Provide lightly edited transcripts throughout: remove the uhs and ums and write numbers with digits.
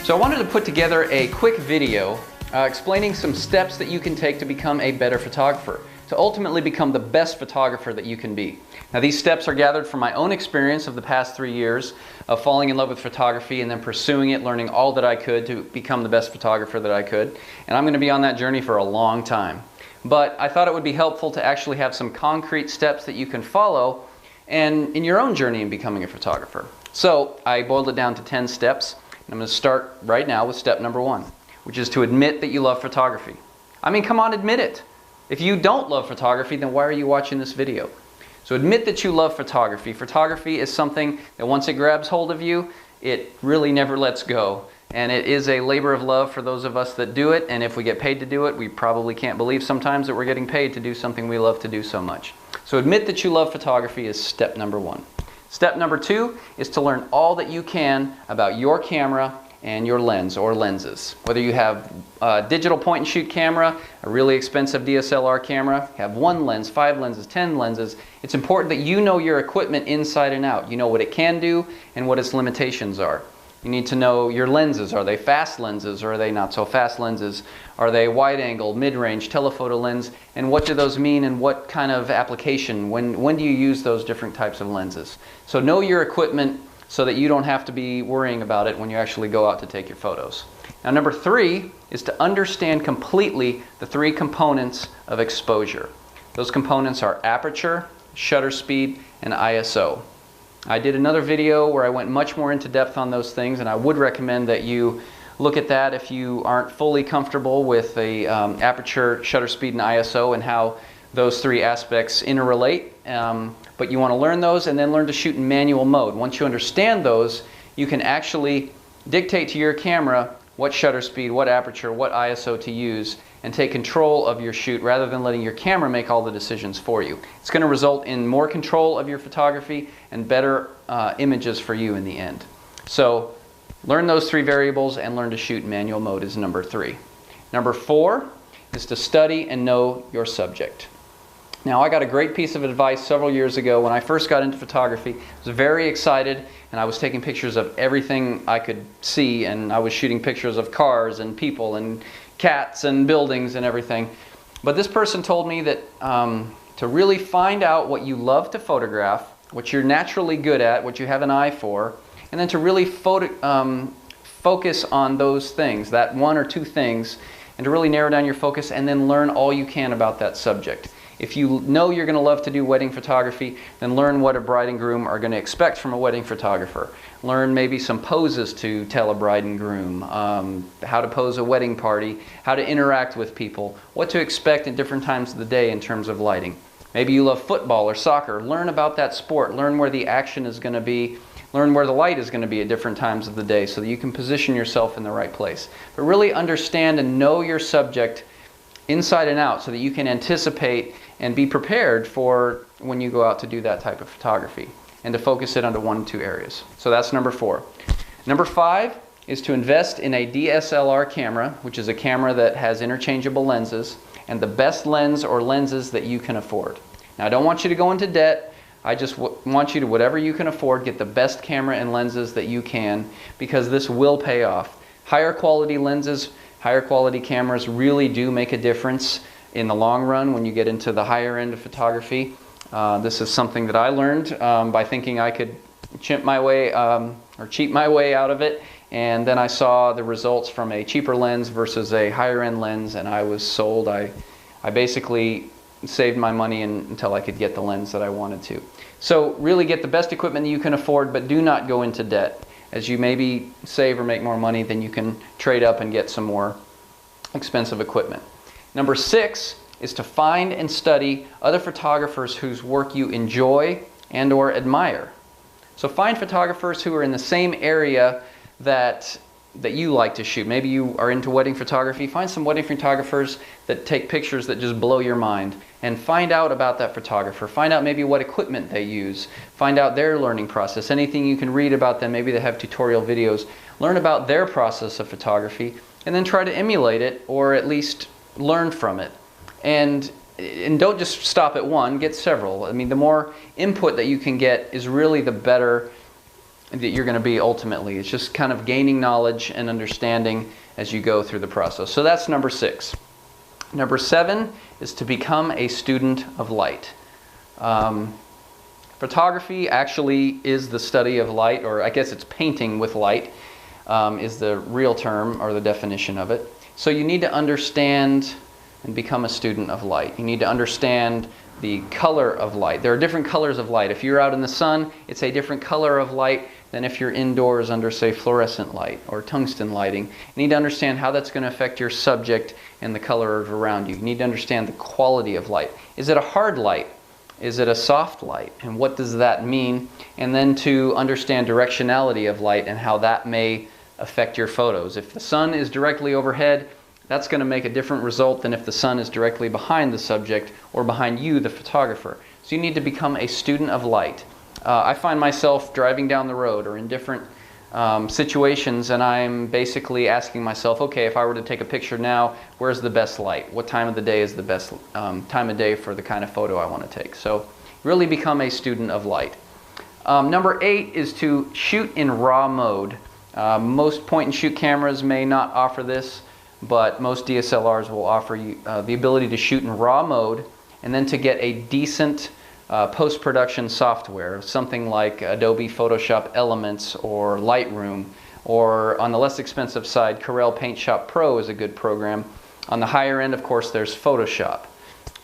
So I wanted to put together a quick video explaining some steps that you can take to become a better photographer, to ultimately become the best photographer that you can be. Now these steps are gathered from my own experience of the past 3 years of falling in love with photography and then pursuing it, learning all that I could to become the best photographer that I could. And I'm going to be on that journey for a long time. But I thought it would be helpful to actually have some concrete steps that you can follow and in your own journey in becoming a photographer. So I boiled it down to 10 steps. And I'm going to start right now with step number 1, which is to admit that you love photography. I mean, come on, admit it. If you don't love photography, then why are you watching this video? So admit that you love photography. Photography is something that once it grabs hold of you, it really never lets go. And it is a labor of love for those of us that do it. And if we get paid to do it, we probably can't believe sometimes that we're getting paid to do something we love to do so much. So admit that you love photography is step number 1. Step number 2 is to learn all that you can about your camera and your lens or lenses. Whether you have a digital point and shoot camera, a really expensive DSLR camera, have 1 lens, 5 lenses, 10 lenses, it's important that you know your equipment inside and out. You know what it can do and what its limitations are. You need to know your lenses. Are they fast lenses or are they not so fast lenses? Are they wide angle, mid-range, telephoto lens? And what do those mean and what kind of application? When do you use those different types of lenses? So know your equipment so that you don't have to be worrying about it when you actually go out to take your photos. Now number 3 is to understand completely the 3 components of exposure. Those components are aperture, shutter speed, and ISO. I did another video where I went much more into depth on those things, and I would recommend that you look at that if you aren't fully comfortable with the aperture, shutter speed, and ISO and how those 3 aspects interrelate. But you want to learn those and then learn to shoot in manual mode. Once you understand those, you can actually dictate to your camera what shutter speed, what aperture, what ISO to use, and take control of your shoot rather than letting your camera make all the decisions for you. It's going to result in more control of your photography and better images for you in the end. So learn those 3 variables and learn to shoot in manual mode is number 3. Number 4 is to study and know your subject. Now I got a great piece of advice several years ago when I first got into photography. I was very excited and I was taking pictures of everything I could see, and I was shooting pictures of cars and people and cats and buildings and everything. But this person told me that to really find out what you love to photograph, what you're naturally good at, what you have an eye for, and then to really focus on those things, that 1 or 2 things, and to really narrow down your focus and then learn all you can about that subject. If you know you're going to love to do wedding photography, then learn what a bride and groom are going to expect from a wedding photographer. Learn maybe some poses to tell a bride and groom, how to pose a wedding party, how to interact with people, what to expect at different times of the day in terms of lighting. Maybe you love football or soccer. Learn about that sport. Learn where the action is going to be. Learn where the light is going to be at different times of the day so that you can position yourself in the right place. But really understand and know your subject inside and out so that you can anticipate and be prepared for when you go out to do that type of photography, and to focus it onto 1 or 2 areas. So that's number 4. Number 5 is to invest in a DSLR camera, which is a camera that has interchangeable lenses, and the best lens or lenses that you can afford. Now I don't want you to go into debt. I just want you to, whatever you can afford, get the best camera and lenses that you can, because this will pay off. Higher quality lenses, higher quality cameras really do make a difference in the long run when you get into the higher end of photography. This is something that I learned by thinking I could cheat my way out of it, and then I saw the results from a cheaper lens versus a higher end lens, and I was sold. I basically saved my money until I could get the lens that I wanted to. So really get the best equipment that you can afford, but do not go into debt. As you maybe save or make more money, then you can trade up and get some more expensive equipment. Number 6 is to find and study other photographers whose work you enjoy and or admire. So find photographers who are in the same area that you like to shoot. Maybe you are into wedding photography. Find some wedding photographers that take pictures that just blow your mind, and find out about that photographer. Find out maybe what equipment they use. Find out their learning process. Anything you can read about them. Maybe they have tutorial videos. Learn about their process of photography and then try to emulate it, or at least learn from it. And don't just stop at 1, get several. I mean, the more input that you can get is really the better that you're going to be ultimately. It's just kind of gaining knowledge and understanding as you go through the process. So that's number 6. Number 7 is to become a student of light. Photography actually is the study of light, or I guess it's painting with light, is the real term or the definition of it. So you need to understand and become a student of light. You need to understand the color of light. There are different colors of light. If you're out in the sun, it's a different color of light than if you're indoors under, say, fluorescent light or tungsten lighting. You need to understand how that's going to affect your subject and the color around you. You need to understand the quality of light. Is it a hard light? Is it a soft light? And what does that mean? And then to understand directionality of light and how that may affect your photos. If the sun is directly overhead, that's going to make a different result than if the sun is directly behind the subject or behind you, the photographer. So you need to become a student of light. I find myself driving down the road or in different situations, and I'm basically asking myself, okay, if I were to take a picture now, where's the best light? What time of the day is the best time of day for the kind of photo I want to take? So really become a student of light. Number 8 is to shoot in RAW mode. Most point-and-shoot cameras may not offer this, but most DSLRs will offer you the ability to shoot in RAW mode and then to get a decent post-production software, something like Adobe Photoshop Elements or Lightroom, or on the less expensive side, Corel Paint Shop Pro is a good program. On the higher end, of course, there's Photoshop.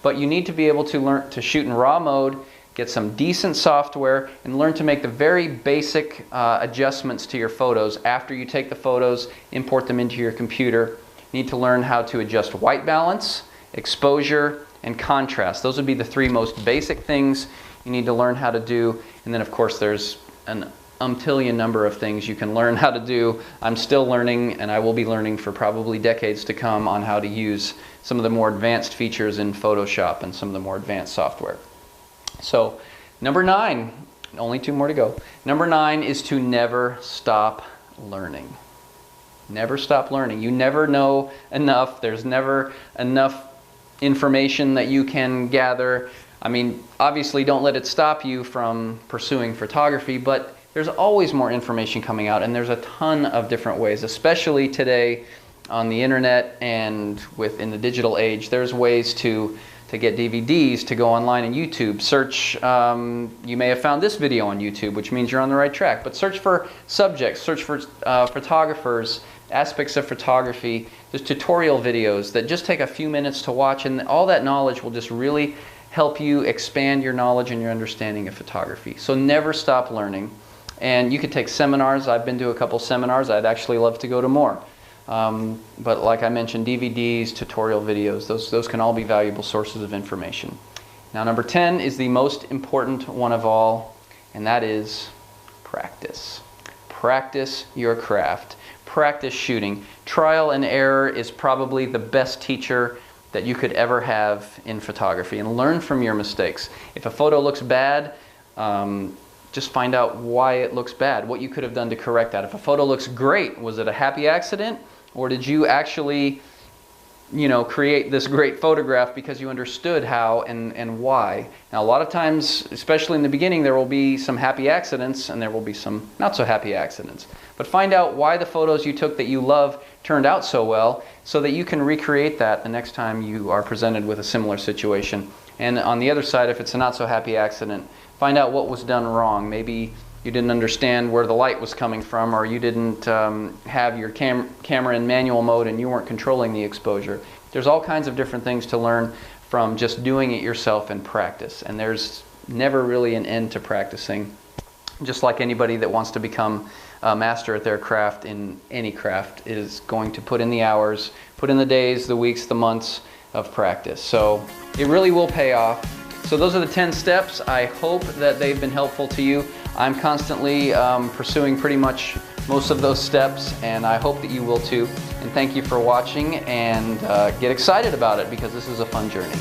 But you need to be able to learn to shoot in RAW mode, get some decent software, and learn to make the very basic adjustments to your photos after you take the photos, import them into your computer. You need to learn how to adjust white balance, exposure, and contrast. Those would be the 3 most basic things you need to learn how to do. And then, of course, there's an umptillion number of things you can learn how to do. I'm still learning, and I will be learning for probably decades to come on how to use some of the more advanced features in Photoshop and some of the more advanced software. So, number 9, only 2 more to go. Number 9 is to never stop learning. Never stop learning. You never know enough. There's never enough information that you can gather. I mean, obviously don't let it stop you from pursuing photography, but there's always more information coming out, and there's a ton of different ways, especially today on the internet and in the digital age. There's ways to get DVDs, to go online and YouTube. Search, you may have found this video on YouTube, which means you're on the right track, but search for subjects, search for photographers, aspects of photography. There's tutorial videos that just take a few minutes to watch, and all that knowledge will just really help you expand your knowledge and your understanding of photography. So never stop learning. And you could take seminars. I've been to a couple seminars. I'd actually love to go to more. But like I mentioned, DVDs, tutorial videos, those can all be valuable sources of information. Now, number 10 is the most important one of all, and that is practice. Practice your craft. Practice shooting. Trial and error is probably the best teacher that you could ever have in photography, and learn from your mistakes. If a photo looks bad, just find out why it looks bad, what you could have done to correct that. If a photo looks great, was it a happy accident, or did you actually, create this great photograph because you understood how and why? Now, a lot of times, especially in the beginning, there will be some happy accidents and there will be some not so happy accidents. But find out why the photos you took that you love turned out so well, so that you can recreate that the next time you are presented with a similar situation. And on the other side, if it's a not so happy accident, find out what was done wrong. Maybe you didn't understand where the light was coming from, or you didn't have your camera in manual mode and you weren't controlling the exposure. There's all kinds of different things to learn from just doing it yourself in practice. And there's never really an end to practicing. Just like anybody that wants to become a master at their craft in any craft is going to put in the hours, put in the days, the weeks, the months of practice. So it really will pay off. So those are the 10 steps. I hope that they've been helpful to you. I'm constantly pursuing pretty much most of those steps, and I hope that you will too. And thank you for watching, and get excited about it because this is a fun journey.